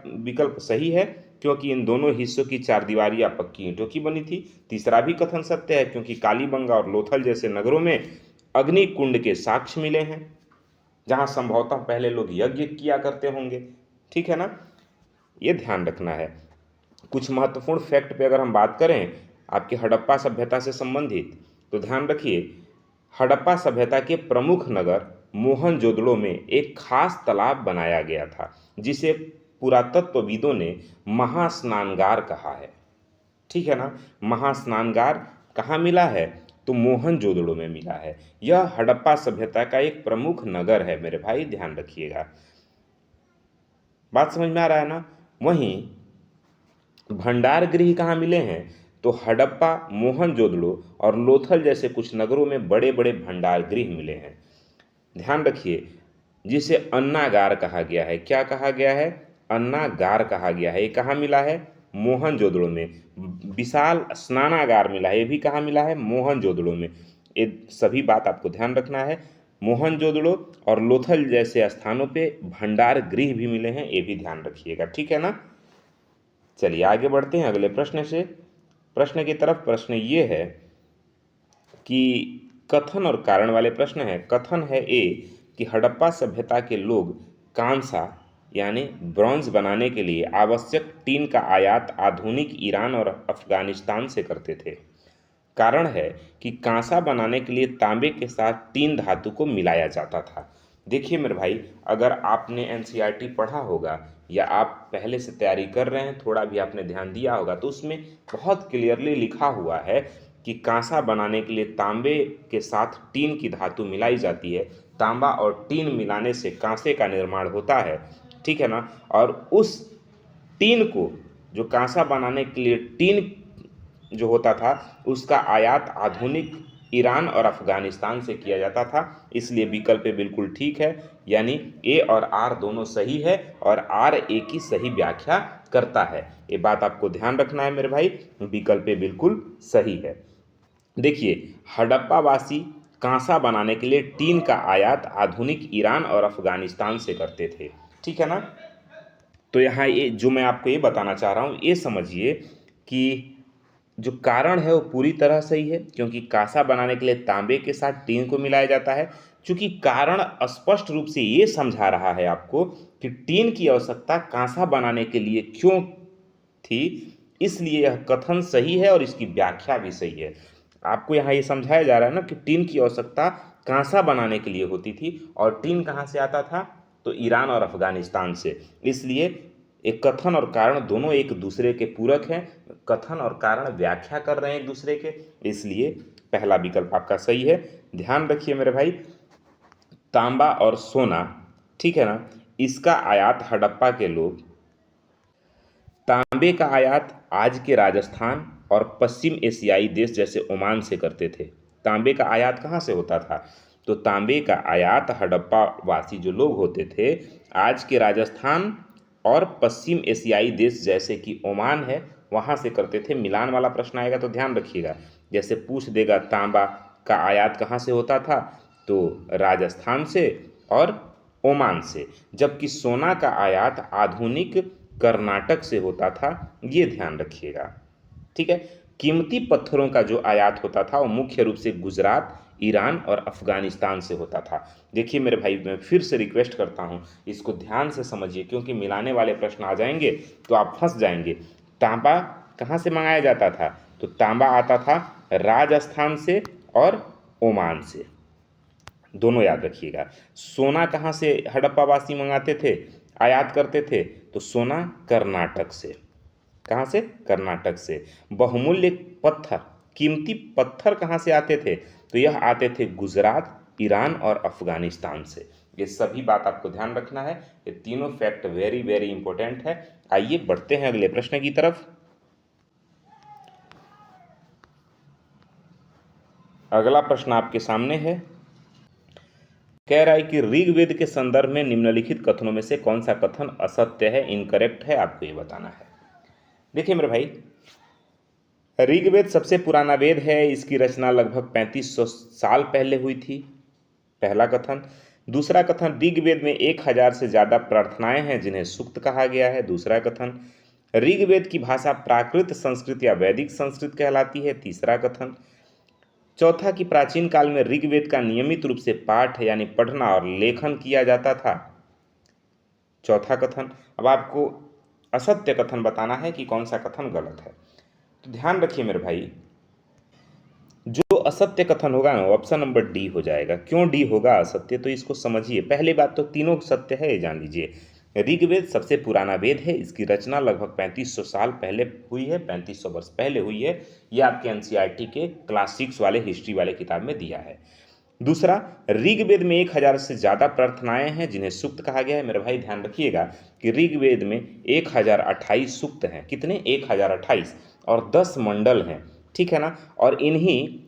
विकल्प सही है, क्योंकि इन दोनों हिस्सों की चारदीवारियां पक्की ईंटों की बनी थी। तीसरा भी कथन सत्य है, क्योंकि कालीबंगा और लोथल जैसे नगरों में अग्नि कुंड के साक्ष्य मिले हैं जहां संभवतः पहले लोग यज्ञ किया करते होंगे। ठीक है ना, ये ध्यान रखना है। कुछ महत्वपूर्ण फैक्ट पे अगर हम बात करें आपकी हड़प्पा सभ्यता से संबंधित, तो ध्यान रखिए, हड़प्पा सभ्यता के प्रमुख नगर मोहनजोदड़ो में एक खास तालाब बनाया गया था जिसे पुरातत्वविदों ने महास्नानगार कहा है। ठीक है ना। महास्नानगार कहाँ मिला है, तो मोहनजोदड़ो में मिला है। यह हड़प्पा सभ्यता का एक प्रमुख नगर है मेरे भाई, ध्यान रखिएगा। बात समझ में आ रहा है ना। वहीं भंडार गृह कहाँ मिले हैं, तो हड़प्पा, मोहनजोदड़ो और लोथल जैसे कुछ नगरों में बड़े बड़े भंडार गृह मिले हैं। ध्यान रखिए, जिसे अन्नागार कहा गया है। क्या कहा गया है, अन्नागार कहा गया है। ये कहाँ मिला है, मोहनजोदड़ो में। विशाल स्नानागार मिला है, ये भी कहाँ मिला है, मोहनजोदड़ो में। ये सभी बात आपको ध्यान रखना है। मोहनजोदड़ो और लोथल जैसे स्थानों पे भंडार गृह भी मिले हैं, ये भी ध्यान रखिएगा। ठीक है ना। चलिए आगे बढ़ते हैं अगले प्रश्न की तरफ। प्रश्न ये है कि कथन और कारण वाले प्रश्न है। कथन है ए कि हड़प्पा सभ्यता के लोग कांसा यानी ब्रॉन्ज बनाने के लिए आवश्यक टीन का आयात आधुनिक ईरान और अफगानिस्तान से करते थे। कारण है कि कांसा बनाने के लिए तांबे के साथ टीन धातु को मिलाया जाता था। देखिए मेरे भाई, अगर आपने एनसीईआरटी पढ़ा होगा या आप पहले से तैयारी कर रहे हैं, थोड़ा भी आपने ध्यान दिया होगा, तो उसमें बहुत क्लियरली लिखा हुआ है कि कांसा बनाने के लिए तांबे के साथ टीन की धातु मिलाई जाती है। तांबा और टीन मिलाने से कांसे का निर्माण होता है। ठीक है ना। और उस टीन को, जो कांसा बनाने के लिए टीन जो होता था, उसका आयात आधुनिक ईरान और अफगानिस्तान से किया जाता था। इसलिए विकल्प बिल्कुल ठीक है, यानी ए और आर दोनों सही है, और आर ए की सही व्याख्या करता है। ये बात आपको ध्यान रखना है मेरे भाई, विकल्प बिल्कुल सही है। देखिए, हड़प्पावासी कांसा बनाने के लिए टीन का आयात आधुनिक ईरान और अफगानिस्तान से करते थे। ठीक है ना। तो यहाँ ये जो मैं आपको ये बताना चाह रहा हूँ, ये समझिए कि जो कारण है वो पूरी तरह सही है, क्योंकि कांसा बनाने के लिए तांबे के साथ टीन को मिलाया जाता है। चूंकि कारण स्पष्ट रूप से ये समझा रहा है आपको कि टीन की आवश्यकता कांसा बनाने के लिए क्यों थी, इसलिए यह कथन सही है और इसकी व्याख्या भी सही है। आपको यहाँ ये समझाया जा रहा है ना कि टीन की आवश्यकता कांसा बनाने के लिए होती थी, और टीन कहाँ से आता था, तो ईरान और अफगानिस्तान से। इसलिए एक कथन और कारण दोनों एक दूसरे के पूरक हैं। कथन और कारण व्याख्या कर रहे हैं एक दूसरे के, इसलिए पहला विकल्प आपका सही है। ध्यान रखिए मेरे भाई, तांबा और सोना, ठीक है ना, इसका आयात हड़प्पा के लोग, तांबे का आयात आज के राजस्थान और पश्चिम एशियाई देश जैसे ओमान से करते थे। तांबे का आयात कहाँ से होता था? तो तांबे का आयात हड़प्पा वासी जो लोग होते थे, आज के राजस्थान और पश्चिम एशियाई देश जैसे कि ओमान है, वहाँ से करते थे। मिलान वाला प्रश्न आएगा तो ध्यान रखिएगा, जैसे पूछ देगा तांबा का आयात कहाँ से होता था, तो राजस्थान से और ओमान से, जबकि सोना का आयात आधुनिक कर्नाटक से होता था, ये ध्यान रखिएगा। ठीक है। कीमती पत्थरों का जो आयात होता था वो मुख्य रूप से गुजरात, ईरान और अफगानिस्तान से होता था। देखिए मेरे भाई, मैं फिर से रिक्वेस्ट करता हूँ, इसको ध्यान से समझिए, क्योंकि मिलाने वाले प्रश्न आ जाएंगे तो आप फंस जाएंगे। तांबा कहाँ से मंगाया जाता था? तो तांबा आता था राजस्थान से और ओमान से, दोनों याद रखिएगा। सोना कहाँ से हड़प्पावासी मंगाते थे, आयात करते थे? तो सोना कर्नाटक से। कहाँ से? कर्नाटक से। बहुमूल्य पत्थर, कीमती पत्थर कहाँ से आते थे? तो यह आते थे गुजरात, ईरान और अफगानिस्तान से। ये सभी बात आपको ध्यान रखना है, ये तीनों फैक्ट वेरी वेरी इंपॉर्टेंट है। आइए बढ़ते हैं अगले प्रश्न की तरफ। अगला प्रश्न आपके सामने है, कह रहा है कि ऋग्वेद के संदर्भ में निम्नलिखित कथनों में से कौन सा कथन असत्य है, इनकरेक्ट है, आपको ये बताना है। देखिए मेरे भाई, ऋग्वेद सबसे पुराना वेद है, इसकी रचना लगभग 3500 साल पहले हुई थी, पहला कथन। दूसरा कथन, ऋग्वेद में 1000 से ज़्यादा प्रार्थनाएं हैं जिन्हें सूक्त कहा गया है, दूसरा कथन। ऋग्वेद की भाषा प्राकृत संस्कृत या वैदिक संस्कृत कहलाती है, तीसरा कथन। चौथा, कि प्राचीन काल में ऋग्वेद का नियमित रूप से पाठ यानी पढ़ना और लेखन किया जाता था, चौथा कथन। अब आपको असत्य कथन बताना है कि कौन सा कथन गलत है। तो ध्यान रखिए मेरे भाई, जो असत्य कथन होगा ना, ऑप्शन नंबर डी हो जाएगा। क्यों डी होगा असत्य, तो इसको समझिए। पहली बात तो तीनों सत्य है, ये जान लीजिए। ऋग्वेद सबसे पुराना वेद है, इसकी रचना लगभग 3500 साल पहले हुई है, 3500 वर्ष पहले हुई है। ये आपके एनसीईआरटी के क्लास 6 वाले हिस्ट्री वाले किताब में दिया है। दूसरा, ऋग्वेद में 1000 से ज़्यादा प्रार्थनाएं हैं जिन्हें सूक्त कहा गया है। मेरे भाई ध्यान रखिएगा कि ऋग्वेद में 1028 सूक्त हैं। कितने? 1028, और 10 मंडल हैं, ठीक है ना। और इन्हीं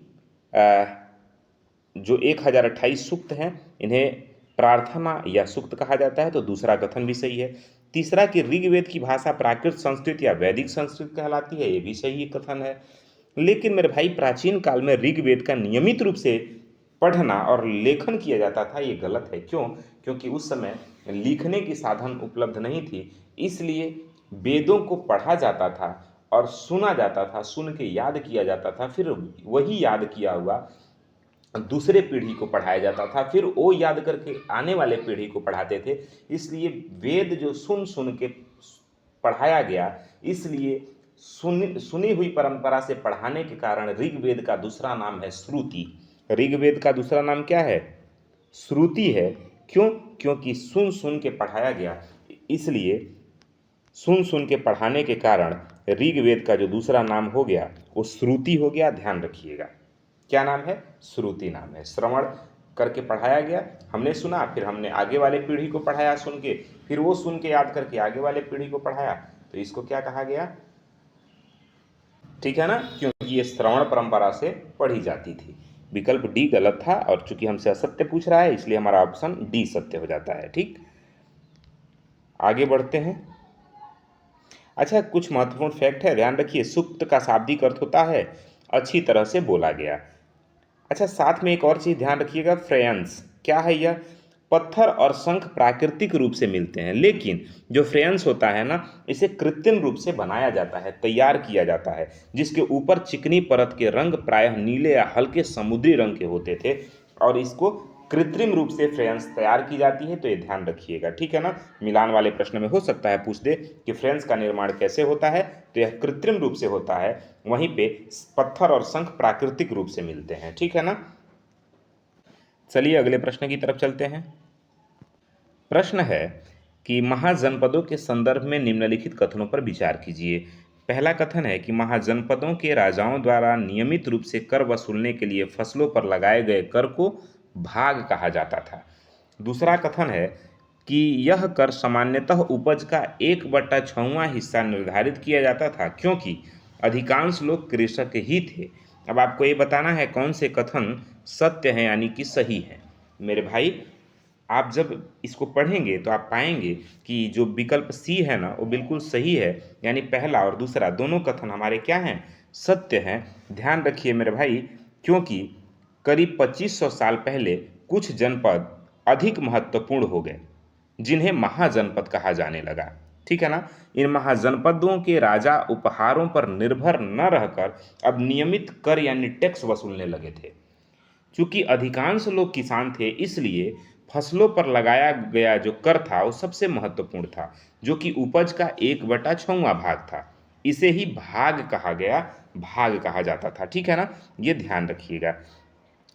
जो 1028 सूक्त हैं, इन्हें प्रार्थना या सूक्त कहा जाता है, तो दूसरा कथन भी सही है। तीसरा, कि ऋग्वेद की भाषा प्राकृत संस्कृत या वैदिक संस्कृत कहलाती है, ये भी सही कथन है। लेकिन मेरे भाई, प्राचीन काल में ऋग्वेद का नियमित रूप से पढ़ना और लेखन किया जाता था, ये गलत है। क्यों? क्योंकि उस समय लिखने की साधन उपलब्ध नहीं थी, इसलिए वेदों को पढ़ा जाता था और सुना जाता था, सुन के याद किया जाता था, फिर वही याद किया हुआ दूसरे पीढ़ी को पढ़ाया जाता था, फिर वो याद करके आने वाले पीढ़ी को पढ़ाते थे। इसलिए वेद जो सुन सुन के पढ़ाया गया, इसलिए सुनी हुई परंपरा से पढ़ाने के कारण ऋग्वेद का दूसरा नाम है श्रुति। ऋग्वेद का दूसरा नाम क्या है? श्रुति है। क्यों? क्योंकि सुन सुन के पढ़ाया गया, इसलिए सुन सुन के पढ़ाने के कारण ऋग्वेद का जो दूसरा नाम हो गया वो श्रुति हो गया। ध्यान रखिएगा, क्या नाम है? श्रुति नाम है। श्रवण करके पढ़ाया गया, हमने सुना, फिर हमने आगे वाले पीढ़ी को पढ़ाया सुन के, फिर वो सुन के याद करके आगे वाले पीढ़ी को पढ़ाया, तो इसको क्या कहा गया? ठीक है ना, क्योंकि ये श्रवण परंपरा से पढ़ी जाती थी। विकल्प डी गलत था, और चूंकि हमसे असत्य पूछ रहा है इसलिए हमारा ऑप्शन डी सत्य हो जाता है। ठीक, आगे बढ़ते हैं। अच्छा, कुछ महत्वपूर्ण फैक्ट है, ध्यान रखिए। सुक्त का शाब्दिक अर्थ होता है अच्छी तरह से बोला गया। अच्छा, साथ में एक और चीज़ ध्यान रखिएगा, फ्रेयंस क्या है? यह पत्थर और शंख प्राकृतिक रूप से मिलते हैं, लेकिन जो फ्रेयंस होता है ना, इसे कृत्रिम रूप से बनाया जाता है, तैयार किया जाता है, जिसके ऊपर चिकनी परत के रंग प्रायः नीले या हल्के समुद्री रंग के होते थे, और इसको कृत्रिम रूप से फ्रेयंस तैयार की जाती है। तो ये ध्यान रखिएगा, ठीक है ना। मिलान वाले प्रश्न में हो सकता है पूछ दे कि फ्रेयंस का निर्माण कैसे होता है, तो यह कृत्रिम रूप से होता है, वहीं पे पत्थर और शंख प्राकृतिक रूप से मिलते हैं, ठीक है ना। चलिए अगले प्रश्न की तरफ चलते हैं। प्रश्न है कि महाजनपदों के संदर्भ में निम्नलिखित कथनों पर विचार कीजिए। पहला कथन है कि महाजनपदों के राजाओं द्वारा नियमित रूप से कर वसूलने के लिए फसलों पर लगाए गए कर को भाग कहा जाता था। दूसरा कथन है कि यह कर सामान्यतः उपज का 1/6वां हिस्सा निर्धारित किया जाता था, क्योंकि अधिकांश लोग कृषक ही थे। अब आपको ये बताना है कौन से कथन सत्य हैं यानी कि सही है। मेरे भाई, आप जब इसको पढ़ेंगे तो आप पाएंगे कि जो विकल्प सी है ना वो बिल्कुल सही है, यानी पहला और दूसरा दोनों कथन हमारे क्या हैं, सत्य हैं। ध्यान रखिए मेरे भाई, क्योंकि करीब 2500 साल पहले कुछ जनपद अधिक महत्वपूर्ण हो गए जिन्हें महाजनपद कहा जाने लगा। ठीक है ना। इन महाजनपदों के राजा उपहारों पर निर्भर न रहकर अब नियमित कर यानी टैक्स वसूलने लगे थे। चूंकि अधिकांश लोग किसान थे, इसलिए फसलों पर लगाया गया जो कर था वो सबसे महत्वपूर्ण था, जो कि उपज का 1/6 भाग था। इसे ही भाग कहा गया, भाग कहा जाता था। ठीक है ना, ये ध्यान रखिएगा।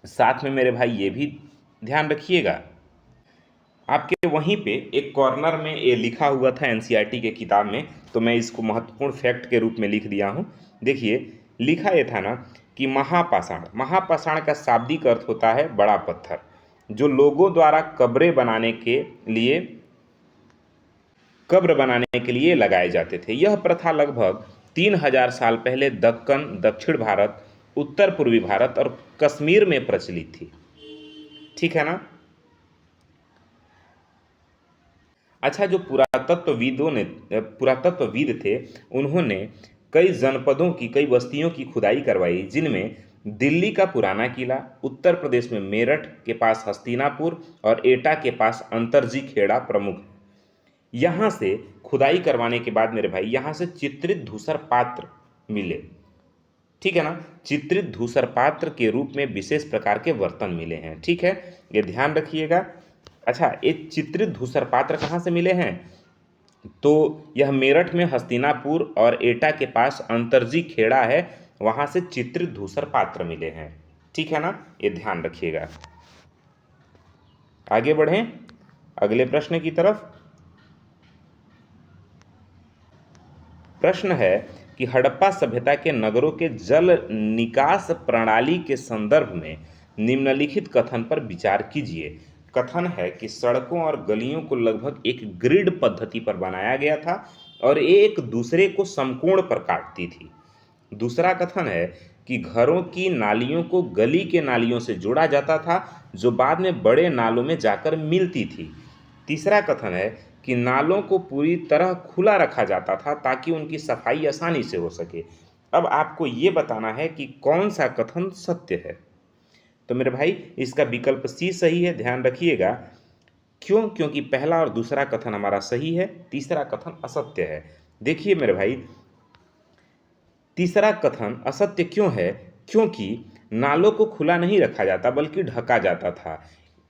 साथ में मेरे भाई ये भी ध्यान रखिएगा, आपके वहीं पे एक कॉर्नर में ये लिखा हुआ था एनसीईआरटी के किताब में, तो मैं इसको महत्वपूर्ण फैक्ट के रूप में लिख दिया हूँ। देखिए, लिखा ये था ना कि महापाषाण, महापाषाण का शाब्दिक अर्थ होता है बड़ा पत्थर, जो लोगों द्वारा कब्र बनाने के लिए लगाए जाते थे। यह प्रथा लगभग 3000 साल पहले दक्कन, दक्षिण भारत, उत्तर पूर्वी भारत और कश्मीर में प्रचलित थी। ठीक है ना। अच्छा, जो पुरातत्वविद थे, उन्होंने कई जनपदों की, कई बस्तियों की खुदाई करवाई, जिनमें दिल्ली का पुराना किला, उत्तर प्रदेश में मेरठ के पास हस्तिनापुर और एटा के पास अंतरजी खेड़ा प्रमुख है। यहाँ से खुदाई करवाने के बाद मेरे भाई यहाँ से चित्रित धूसर पात्र मिले। ठीक है ना, चित्रित धूसर पात्र के रूप में विशेष प्रकार के बर्तन मिले हैं। ठीक है, ये ध्यान रखिएगा। अच्छा, ये चित्रित धूसर पात्र कहाँ से मिले हैं, तो यह मेरठ में हस्तिनापुर और एटा के पास अंतरजी खेड़ा है, वहाँ से चित्रित धूसर पात्र मिले हैं। ठीक है ना, ये ध्यान रखिएगा। आगे बढ़ें अगले प्रश्न की तरफ। प्रश्न है कि हड़प्पा सभ्यता के नगरों के जल निकास प्रणाली के संदर्भ में निम्नलिखित कथन पर विचार कीजिए। कथन है कि सड़कों और गलियों को लगभग एक ग्रिड पद्धति पर बनाया गया था और एक दूसरे को समकोण पर काटती थी। दूसरा कथन है कि घरों की नालियों को गली के नालियों से जोड़ा जाता था, जो बाद में बड़े नालों में जाकर मिलती थी। तीसरा कथन है कि नालों को पूरी तरह खुला रखा जाता था ताकि उनकी सफाई आसानी से हो सके। अब आपको ये बताना है कि कौन सा कथन सत्य है। तो मेरे भाई, इसका विकल्प सी सही है, ध्यान रखिएगा। क्यों? क्योंकि पहला और दूसरा कथन हमारा सही है, तीसरा कथन असत्य है। देखिए मेरे भाई, तीसरा कथन असत्य क्यों है? क्योंकि नालों को खुला नहीं रखा जाता बल्कि ढका जाता था।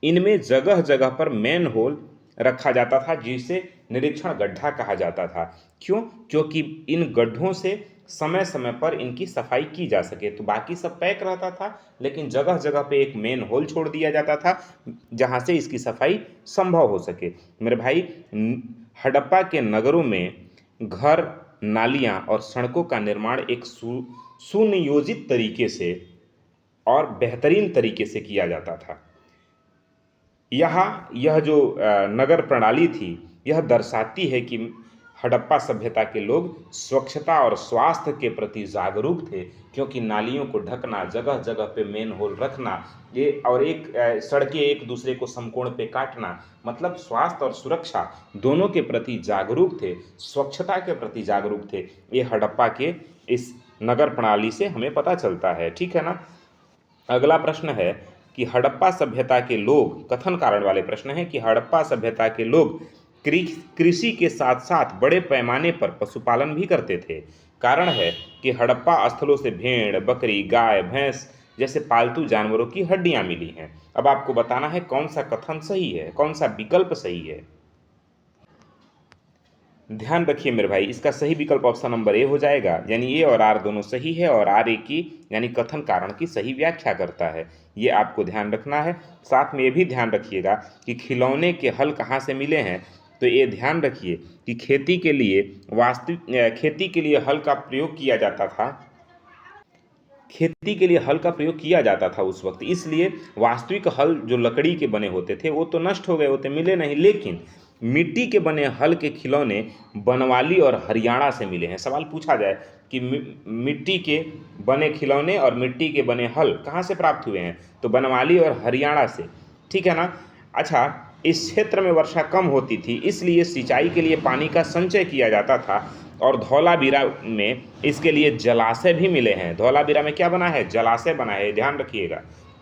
इनमें जगह जगह पर मैन होल रखा जाता था, जिसे निरीक्षण गड्ढा कहा जाता था। क्यों? क्योंकि इन गड्ढों से समय समय पर इनकी सफाई की जा सके। तो बाकी सब पैक रहता था, लेकिन जगह जगह पे एक मेन होल छोड़ दिया जाता था जहाँ से इसकी सफाई संभव हो सके। मेरे भाई, हड़प्पा के नगरों में घर, नालियाँ और सड़कों का निर्माण एक सुनियोजित तरीके से और बेहतरीन तरीके से किया जाता था। यह जो नगर प्रणाली थी, यह दर्शाती है कि हड़प्पा सभ्यता के लोग स्वच्छता और स्वास्थ्य के प्रति जागरूक थे, क्योंकि नालियों को ढकना, जगह जगह पे मेन होल रखना, ये और सड़कें एक दूसरे को समकोण पे काटना, मतलब स्वास्थ्य और सुरक्षा दोनों के प्रति जागरूक थे, स्वच्छता के प्रति जागरूक थे। ये हड़प्पा के इस नगर प्रणाली से हमें पता चलता है। ठीक है ना। अगला प्रश्न है कि हड़प्पा सभ्यता के लोग, कथन कारण वाले प्रश्न है कि हड़प्पा सभ्यता के लोग कृषि के साथ साथ बड़े पैमाने पर पशुपालन भी करते थे। कारण है कि हड़प्पा स्थलों से भेड़, बकरी, गाय, भैंस जैसे पालतू जानवरों की हड्डियां मिली हैं। अब आपको बताना है कौन सा कथन सही है, कौन सा विकल्प सही है। ध्यान रखिए मेरे भाई, इसका सही विकल्प ऑप्शन नंबर ए हो जाएगा, यानी ए और आर दोनों सही है और आर ए की यानी कथन कारण की सही व्याख्या करता है। ये आपको ध्यान रखना है। साथ में ये भी ध्यान रखिएगा कि खिलौने के हल कहाँ से मिले हैं। तो ये ध्यान रखिए कि खेती के लिए हल का प्रयोग किया जाता था, खेती के लिए हल का प्रयोग किया जाता था उस वक्त, इसलिए वास्तविक हल जो लकड़ी के बने होते थे वो तो नष्ट हो गए होते, मिले नहीं, लेकिन मिट्टी के बने हल के खिलौने बनवाली और हरियाणा से मिले हैं। सवाल पूछा जाए कि मिट्टी के बने खिलौने और मिट्टी के बने हल कहाँ से प्राप्त हुए हैं, तो बनमाली और हरियाणा से, ठीक है ना। अच्छा, इस क्षेत्र में वर्षा कम होती थी, इसलिए सिंचाई के लिए पानी का संचय किया जाता था, और धौलावीरा में इसके लिए जलाशय भी मिले हैं। धौलावीरा में क्या बना है, जलाशय बना है, ध्यान रखिएगा,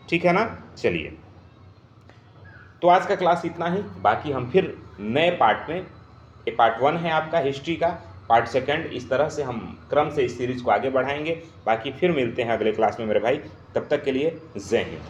ठीक है ना। चलिए, तो आज का क्लास इतना ही, बाकी हम फिर नए पार्ट में, ये पार्ट 1 है आपका हिस्ट्री का, पार्ट 2 इस तरह से हम क्रम से इस सीरीज को आगे बढ़ाएंगे। बाकी फिर मिलते हैं अगले क्लास में मेरे भाई, तब तक के लिए जय हिंद।